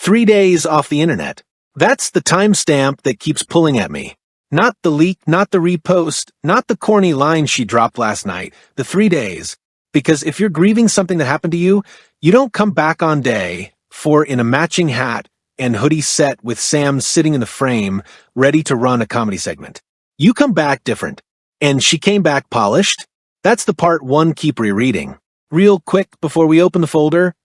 3 days off the internet. That's the timestamp that keeps pulling at me. Not the leak, not the repost, not the corny line she dropped last night, the 3 days. Because if you're grieving something that happened to you, you don't come back on day 4 in a matching hat and hoodie set with Sam sitting in the frame, ready to run a comedy segment. You come back different. And she came back polished. That's the part 1 keep rereading. Real quick before we open the folder,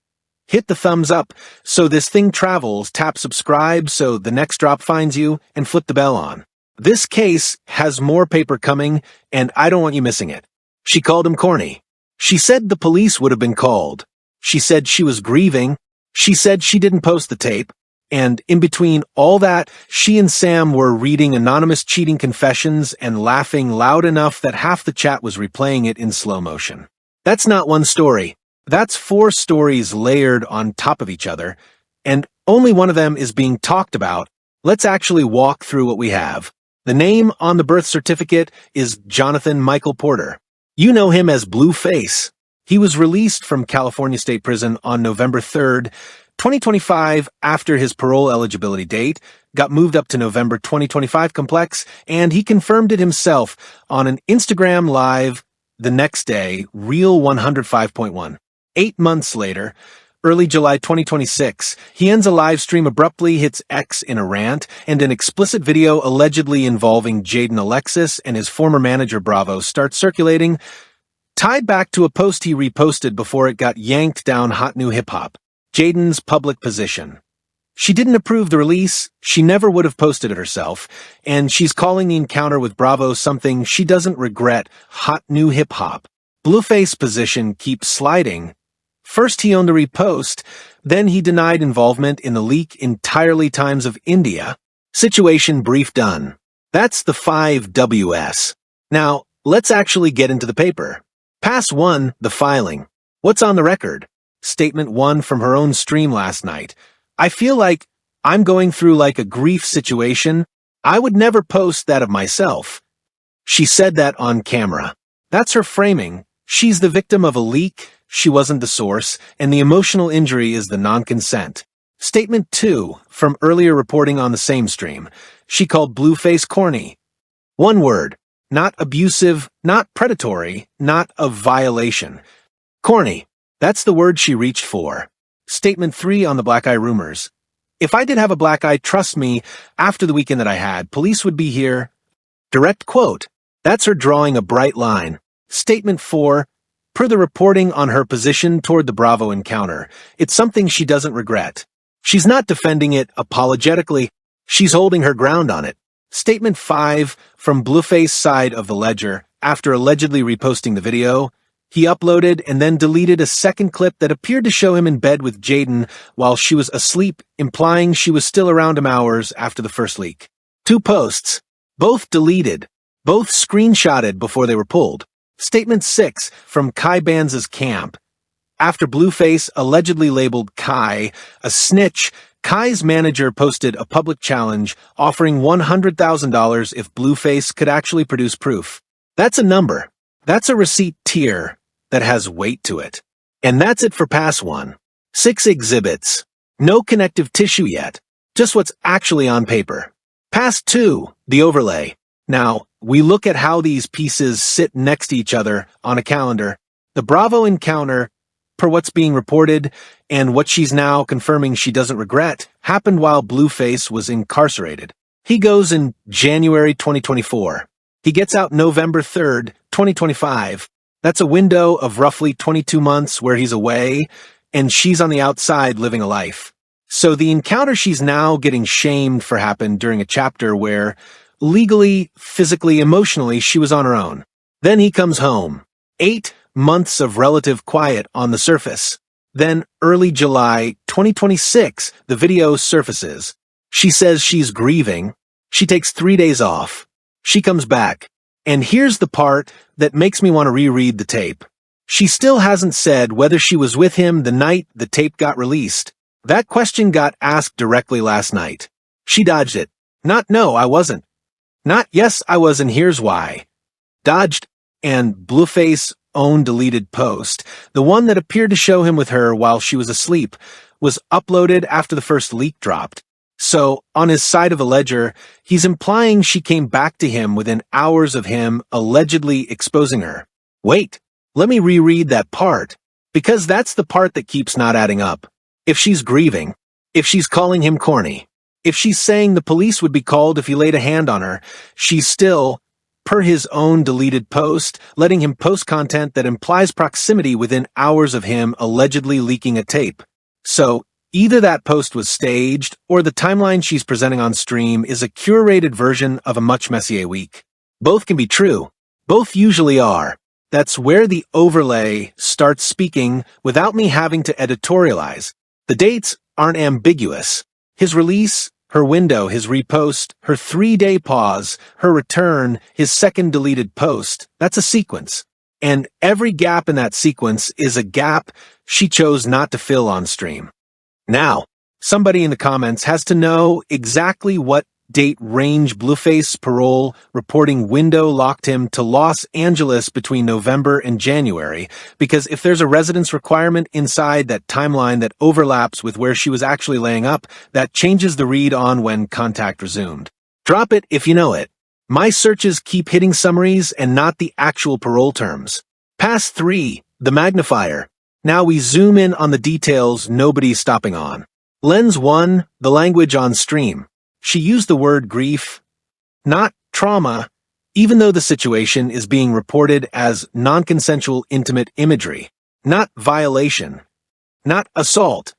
hit the thumbs up so this thing travels, tap subscribe so the next drop finds you, and flip the bell on. This case has more paper coming, and I don't want you missing it. She called him corny. She said the police would have been called. She said she was grieving. She said she didn't post the tape. And in between all that, she and Sam were reading anonymous cheating confessions and laughing loud enough that half the chat was replaying it in slow motion. That's not one story. That's 4 stories layered on top of each other, and only one of them is being talked about. Let's actually walk through what we have. The name on the birth certificate is Johnathan Michael Porter. You know him as Blueface. He was released from California State Prison on November 3rd, 2025 after his parole eligibility date, got moved up to November 2025 complex, and he confirmed it himself on an Instagram Live the next day, Reel 105.1. 8 months later, early July 2026, he ends a live stream abruptly, hits X in a rant, and an explicit video allegedly involving Jaidyn Alexis and his former manager Bravo starts circulating, tied back to a post he reposted before it got yanked down Hot New Hip Hop. Jaidyn's public position. She didn't approve the release, she never would have posted it herself, and she's calling the encounter with Bravo something she doesn't regret. Hot New Hip Hop. Blueface position keeps sliding. First he owned the repost, then he denied involvement in the leak entirely Times of India. Situation brief done. That's the 5 Ws. Now, let's actually get into the paper. Pass 1, the filing. What's on the record? Statement 1 from her own stream last night. I feel like I'm going through like a grief situation. I would never post that of myself. She said that on camera. That's her framing. She's the victim of a leak, she wasn't the source, and the emotional injury is the non-consent. Statement 2 from earlier reporting on the same stream. She called Blueface corny. One word. Not abusive, not predatory, not a violation. Corny. That's the word she reached for. Statement 3 on the black eye rumors. If I did have a black eye, trust me, after the weekend that I had, police would be here. Direct quote. That's her drawing a bright line. Statement 4. Per the reporting on her position toward the Bravo encounter, it's something she doesn't regret. She's not defending it apologetically. She's holding her ground on it. Statement 5 from Blueface's side of the ledger. After allegedly reposting the video, he uploaded and then deleted a second clip that appeared to show him in bed with Jaidyn while she was asleep, implying she was still around him hours after the first leak. 2 posts. Both deleted. Both screenshotted before they were pulled. Statement 6 from Kai Banz's camp. After Blueface allegedly labeled Kai a snitch, Kai's manager posted a public challenge offering $100,000 if Blueface could actually produce proof. That's a number. That's a receipt tier that has weight to it. And that's it for Pass 1. 6 exhibits. No connective tissue yet. Just what's actually on paper. Pass 2, the overlay. Now, we look at how these pieces sit next to each other on a calendar. The Bravo encounter, per what's being reported, and what she's now confirming she doesn't regret, happened while Blueface was incarcerated. He goes in January 2024. He gets out November 3rd, 2025. That's a window of roughly 22 months where he's away, and she's on the outside living a life. So the encounter she's now getting shamed for happened during a chapter where, legally, physically, emotionally, she was on her own. Then he comes home. 8 months of relative quiet on the surface. Then, early July 2026, the video surfaces. She says she's grieving. She takes 3 days off. She comes back. And here's the part that makes me want to reread the tape. She still hasn't said whether she was with him the night the tape got released. That question got asked directly last night. She dodged it. Not no, I wasn't. Not yes, I was, and here's why. Dodged. And Blueface's own deleted post, the one that appeared to show him with her while she was asleep, was uploaded after the first leak dropped. So, on his side of the ledger, he's implying she came back to him within hours of him allegedly exposing her. Wait, let me reread that part, because that's the part that keeps not adding up. If she's grieving, if she's calling him corny, if she's saying the police would be called if he laid a hand on her, she's still, per his own deleted post, letting him post content that implies proximity within hours of him allegedly leaking a tape. So, either that post was staged, or the timeline she's presenting on stream is a curated version of a much messier week. Both can be true. Both usually are. That's where the overlay starts speaking without me having to editorialize. The dates aren't ambiguous. His release, her window, his repost, her 3-day pause, her return, his second deleted post, that's a sequence. And every gap in that sequence is a gap she chose not to fill on stream. Now, somebody in the comments has to know exactly what date range Blueface parole reporting window locked him to Los Angeles between November and January, because if there's a residence requirement inside that timeline that overlaps with where she was actually laying up, that changes the read on when contact resumed. Drop it if you know it. My searches keep hitting summaries and not the actual parole terms. Pass 3, the magnifier. Now we zoom in on the details nobody's stopping on. Lens 1, the language on stream. She used the word grief, not trauma, even though the situation is being reported as non-consensual intimate imagery, not violation, not assault.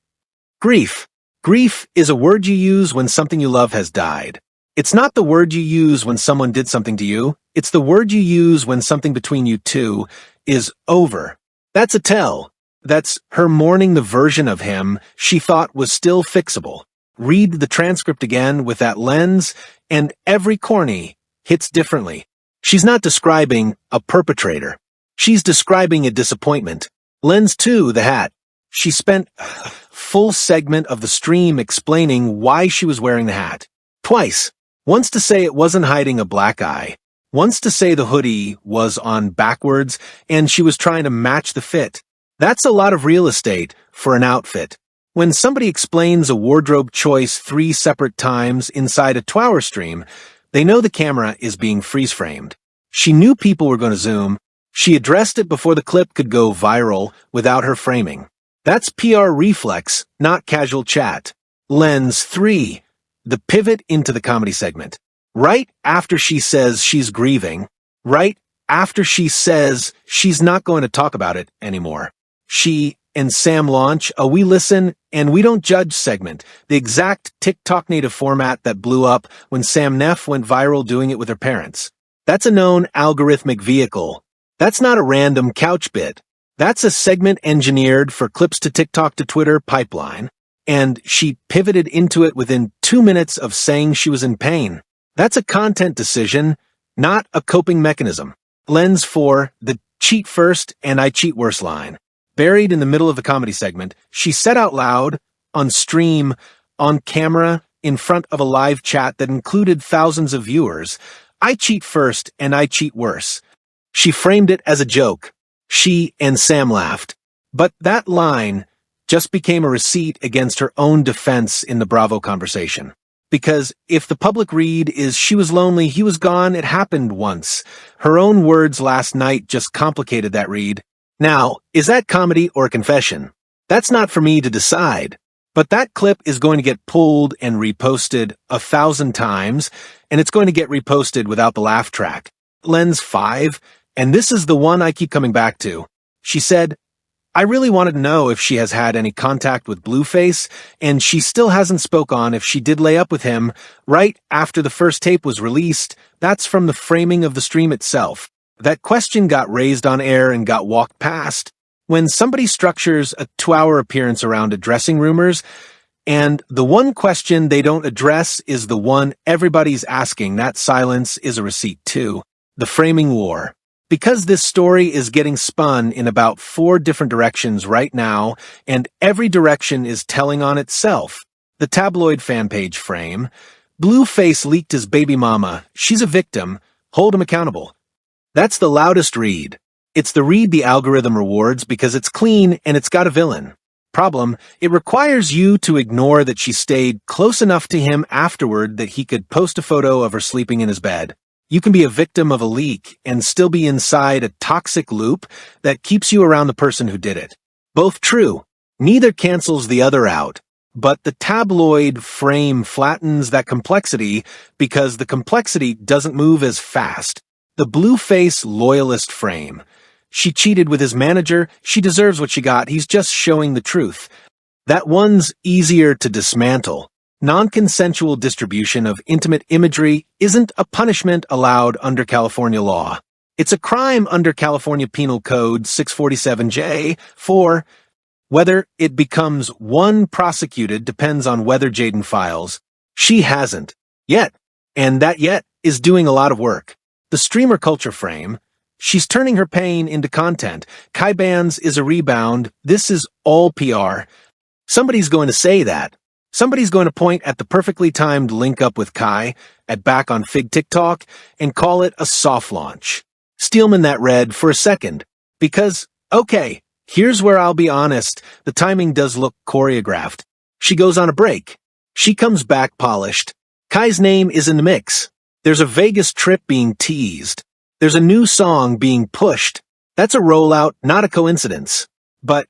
Grief. Grief is a word you use when something you love has died. It's not the word you use when someone did something to you. It's the word you use when something between you two is over. That's a tell. That's her mourning the version of him she thought was still fixable. Read the transcript again with that lens, and every corny hits differently. She's not describing a perpetrator. She's describing a disappointment. Lens 2, the hat. She spent a full segment of the stream explaining why she was wearing the hat. Twice. Once to say it wasn't hiding a black eye. Once to say the hoodie was on backwards, and she was trying to match the fit. That's a lot of real estate for an outfit. When somebody explains a wardrobe choice 3 separate times inside a 2-hour stream, they know the camera is being freeze-framed. She knew people were going to zoom. She addressed it before the clip could go viral without her framing. That's PR reflex, not casual chat. Lens 3, the pivot into the comedy segment. Right after she says she's grieving, right after she says she's not going to talk about it anymore. She and Sam launch a We Listen and We Don't Judge segment, the exact TikTok native format that blew up when Sam Neff went viral doing it with her parents. That's a known algorithmic vehicle. That's not a random couch bit. That's a segment engineered for clips to TikTok to Twitter pipeline, and she pivoted into it within 2 minutes of saying she was in pain. That's a content decision, not a coping mechanism. Lens 4, the cheat first and I cheat worse line. Buried in the middle of the comedy segment, she said out loud, on stream, on camera, in front of a live chat that included thousands of viewers, I cheat first and I cheat worse. She framed it as a joke. She and Sam laughed. But that line just became a receipt against her own defense in the Bravo conversation. Because if the public read is she was lonely, he was gone, it happened once, her own words last night just complicated that read. Now, is that comedy or confession? That's not for me to decide. But that clip is going to get pulled and reposted 1,000 times, and it's going to get reposted without the laugh track. Lens 5, and this is the one I keep coming back to. She said, I really wanted to know if she has had any contact with Blueface, and she still hasn't spoke on if she did lay up with him right after the first tape was released. That's from the framing of the stream itself. That question got raised on air and got walked past. When somebody structures a 2-hour appearance around addressing rumors, and the one question they don't address is the one everybody's asking, that silence is a receipt too. The framing war. Because this story is getting spun in about 4 different directions right now, and every direction is telling on itself. The tabloid fan page frame. Blueface leaked his baby mama. She's a victim. Hold him accountable. That's the loudest read. It's the read the algorithm rewards because it's clean and it's got a villain. problem, it requires you to ignore that she stayed close enough to him afterward that he could post a photo of her sleeping in his bed. You can be a victim of a leak and still be inside a toxic loop that keeps you around the person who did it. Both true. Neither cancels the other out. But the tabloid frame flattens that complexity because the complexity doesn't move as fast. The Blueface loyalist frame. She cheated with his manager, she deserves what she got, he's just showing the truth. That one's easier to dismantle. Non-consensual distribution of intimate imagery isn't a punishment allowed under California law. It's a crime under California Penal Code 647J for whether it becomes one prosecuted depends on whether Jaidyn files. She hasn't. Yet. And that yet is doing a lot of work. The streamer culture frame. She's turning her pain into content. Kai bans is a rebound. This is all PR. Somebody's going to say that. Somebody's going to point at the perfectly timed link up with Kai at Back on Fig TikTok and call it a soft launch. Steelman that read for a second. Because, okay, here's where I'll be honest, the timing does look choreographed. She goes on a break. She comes back polished. Kai's name is in the mix. There's a Vegas trip being teased. There's a new song being pushed. That's a rollout, not a coincidence. But,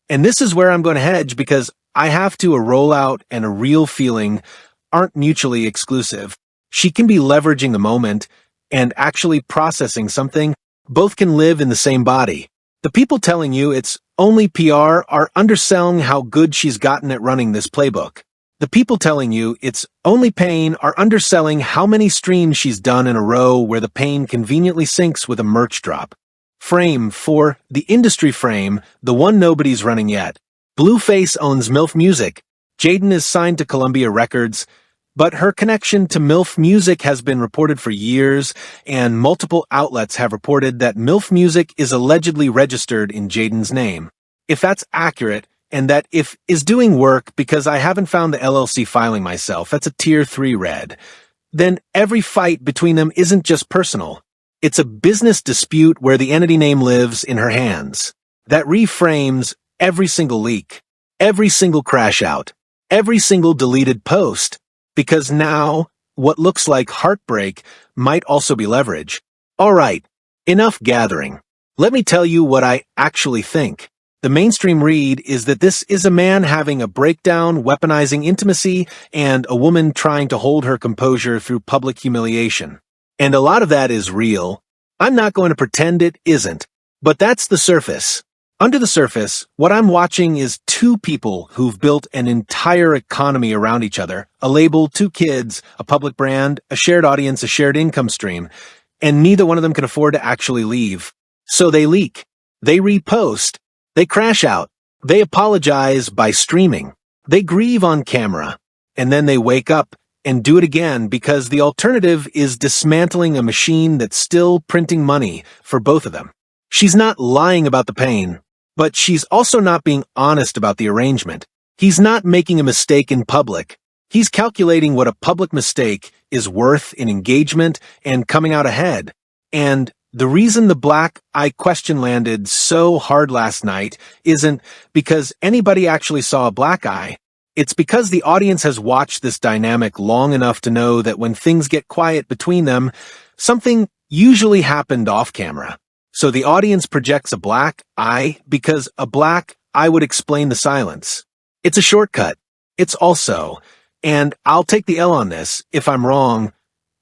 and this is where I'm going to hedge because I have to, a rollout and a real feeling aren't mutually exclusive. She can be leveraging the moment and actually processing something. Both can live in the same body. The people telling you it's only PR are underselling how good she's gotten at running this playbook. The people telling you it's only pain are underselling how many streams she's done in a row where the pain conveniently syncs with a merch drop. Frame 4, the industry frame, the one nobody's running yet. Blueface owns MILF Music. Jaidyn is signed to Columbia Records, but her connection to MILF Music has been reported for years, and multiple outlets have reported that MILF Music is allegedly registered in Jaidyn's name. If that's accurate, and that if is doing work because I haven't found the LLC filing myself, that's a tier 3 red, then every fight between them isn't just personal. It's a business dispute where the entity name lives in her hands. That reframes every single leak, every single crash out, every single deleted post, because now what looks like heartbreak might also be leverage. All right, enough gathering. Let me tell you what I actually think. The mainstream read is that this is a man having a breakdown, weaponizing intimacy, and a woman trying to hold her composure through public humiliation. And a lot of that is real. I'm not going to pretend it isn't. But that's the surface. Under the surface, what I'm watching is two people who've built an entire economy around each other, a label, 2 kids, a public brand, a shared audience, a shared income stream, and neither one of them can afford to actually leave. So they leak. They repost. They crash out. They apologize by streaming. They grieve on camera. And then they wake up and do it again because the alternative is dismantling a machine that's still printing money for both of them. She's not lying about the pain, but she's also not being honest about the arrangement. He's not making a mistake in public. He's calculating what a public mistake is worth in engagement and coming out ahead. And the reason the black eye question landed so hard last night isn't because anybody actually saw a black eye. It's because the audience has watched this dynamic long enough to know that when things get quiet between them, something usually happened off camera. So the audience projects a black eye because a black eye would explain the silence. It's a shortcut. It's also, and I'll take the L on this if I'm wrong,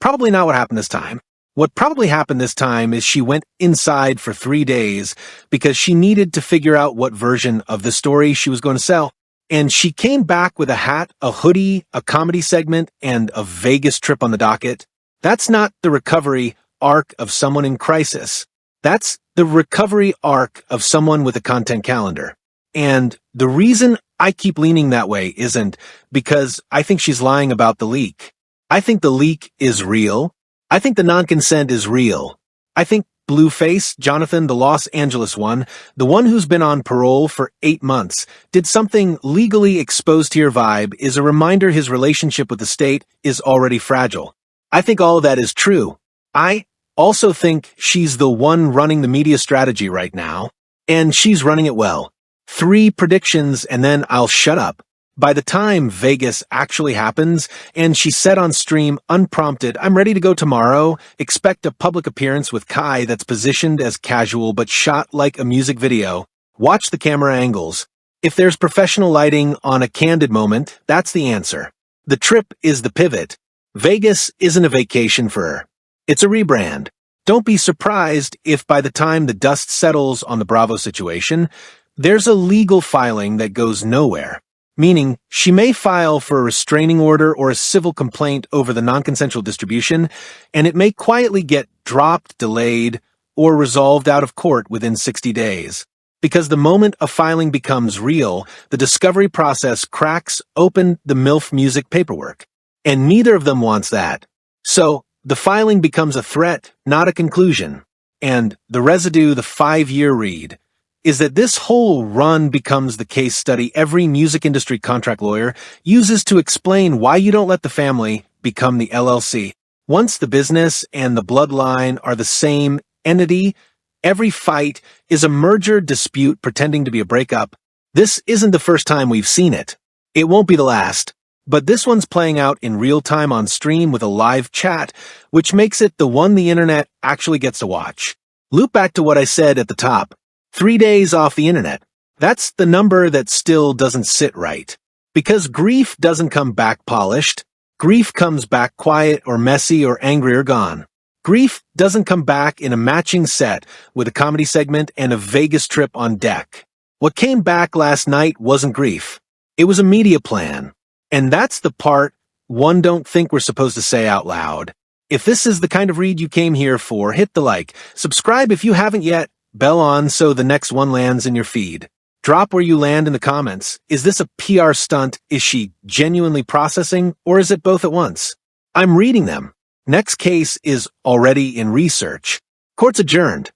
probably not what happened this time. What probably happened this time is she went inside for 3 days because she needed to figure out what version of the story she was going to sell. And she came back with a hat, a hoodie, a comedy segment, and a Vegas trip on the docket. That's not the recovery arc of someone in crisis. That's the recovery arc of someone with a content calendar. And the reason I keep leaning that way isn't because I think she's lying about the leak. I think the leak is real. I think the non-consent is real. I think Blueface, Johnathan, the Los Angeles one, the one who's been on parole for 8 months, did something legally exposed here vibe is a reminder his relationship with the state is already fragile. I think all of that is true. I also think she's the one running the media strategy right now, and she's running it well. 3 predictions and then I'll shut up. By the time Vegas actually happens, and she said on stream, unprompted, I'm ready to go tomorrow, expect a public appearance with Kai that's positioned as casual but shot like a music video. Watch the camera angles. If there's professional lighting on a candid moment, that's the answer. The trip is the pivot. Vegas isn't a vacation for her. It's a rebrand. Don't be surprised if by the time the dust settles on the Bravo situation, there's a legal filing that goes nowhere. Meaning, she may file for a restraining order or a civil complaint over the non-consensual distribution, and it may quietly get dropped, delayed, or resolved out of court within 60 days. Because the moment a filing becomes real, the discovery process cracks open the MILF music paperwork. And neither of them wants that. So, the filing becomes a threat, not a conclusion. And the residue, the 5-year read, is that this whole run becomes the case study every music industry contract lawyer uses to explain why you don't let the family become the LLC. Once the business and the bloodline are the same entity, every fight is a merger dispute pretending to be a breakup. This isn't the first time we've seen it. It won't be the last. But this one's playing out in real time on stream with a live chat, which makes it the one the internet actually gets to watch. Loop back to what I said at the top. 3 days off the internet. That's the number that still doesn't sit right. Because grief doesn't come back polished. Grief comes back quiet or messy or angry or gone. Grief doesn't come back in a matching set with a comedy segment and a Vegas trip on deck. What came back last night wasn't grief. It was a media plan. And that's the part one don't think we're supposed to say out loud. If this is the kind of read you came here for, hit the like. Subscribe if you haven't yet. Bell on so the next one lands in your feed. Drop where you land in the comments. Is this a PR stunt? Is she genuinely processing? Or is it both at once? I'm reading them. Next case is already in research. Court's adjourned.